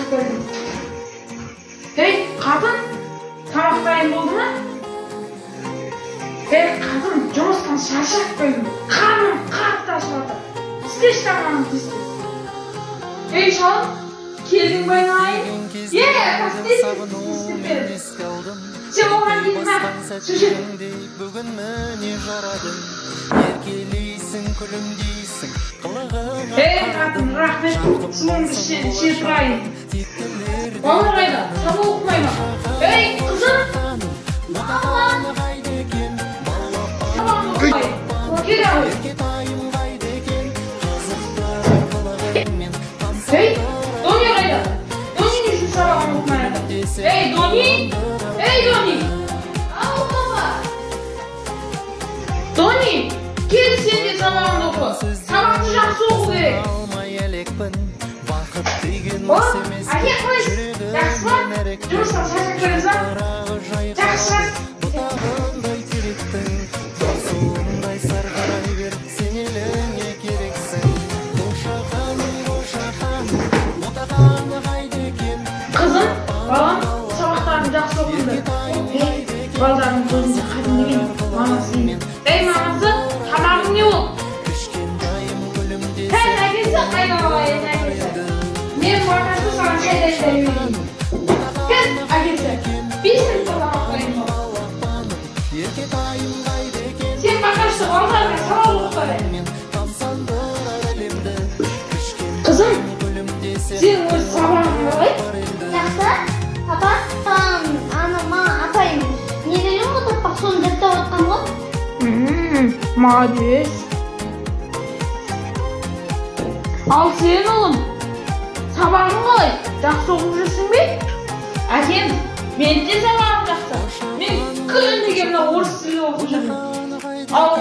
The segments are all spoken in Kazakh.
қойдым. Ей, қатын, тамақ дайын болды ма? Ей, қатын, жұмыстан шаршап қойдым. Қарным қатты ашып жатыр. Істеші тамағыңды істе. Ей, шалым, келдің ба айналайын? Сен оған дейін ма? Сүршет. Ей, қатын, рахмет, суыңды ішер тұрайын. Балалар қайда, сабақ оқымай ма? Ей, қызым! Сабағыңды оқымай. Кел ағай. Ей, Дони қайда? Дони не үшін сабағын оқымай ады? Ей, Дони! Ей, Дони! Ау, баба! Дони, кел сен де сабағыңды оқы. Сабақты жақсы оқу керек. О, әке қойыз, жақсы ба? Жұмыстан шаршап келеміз ба? Жақсы. Қызым, балам, сабақтарын жақсы оқыды. Балдарының көзінде қадым деген мамасы деймін. Ей, мамасы, тамағың не ол? Әкесі қайналайын, әкесі. Мен мамасы саған шайдай берейін. Кәз, әкесі, бесін тамақ қойын бол. Сен бақашты балдарына сабақ оқыды. Қызым, сен өз сабағың қалай? Жақсы? Папа, анама апайым не деген ғой таппақ соны жаттап отқан ғой? Молодец. Ал сен ұлым, сабағың қалай? Жақсы оқып жүрсің бе? Әкем, мен де сабағым жақсы. Мен күнде мына орыс тілі оқып жүрмін. Ал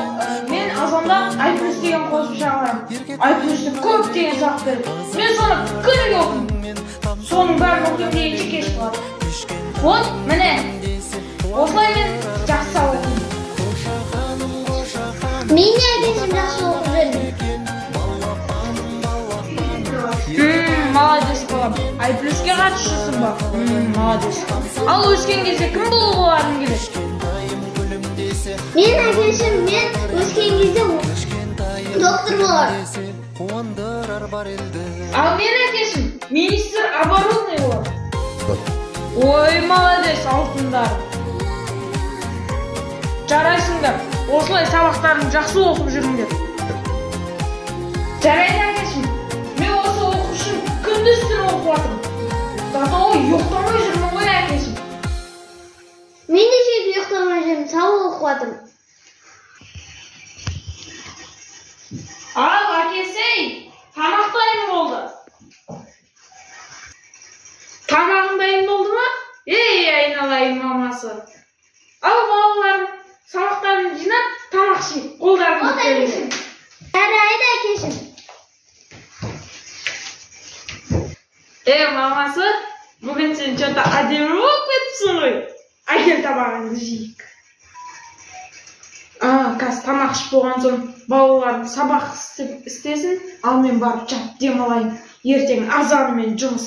мен азанда I+ деген қосымша аларым. I+ті көп деген сабақ береді. Мен соны күніге оқимын. Соның бәрін оқимын дегенше кеш болады. Вот, міне, осылай мен жақсы сабақ оқимын. Мен де әкесім жақсы оқып жүрмін. Молодец балам. I+ге қатысушысың ба? Молодец. Ал өскен кезде кім болып олардың келеді? Мен әкесім, мен өскен кезде доктор болар. Ал мен әкесім, министр обороны болар. Ой, молодец, алтындар. Жарайсыңдар, осылай сабақтарын жақсы оқып жүріңдер. Жарайды әкесім, мен осы оқып үшін күндіз-түні оқып жатырмын. Зато ұйықтамай жүрмін ғой әкесім. Мен де сөйтіп ұйықтамай жүрмін, сабақ оқып жатырмын. Ал әкесі, тамақ дайын болды. Тамағың дайын болды ма? Ей, айналайын мамасы. Ал балаларым, сабақтарын жинап, тамақ ішейін. Қолдарыңды көтеріңдер. Жарайды әкесім. Мамасы, бүгін сен что-то әдемі болып кетіпсің ғой. Әкел тамағыңды жейік. Қазір тамақ ішіп болған соң балаларым сабақ істесін, ал мен барып жат демалайын. Ертең азанымен жұмыс.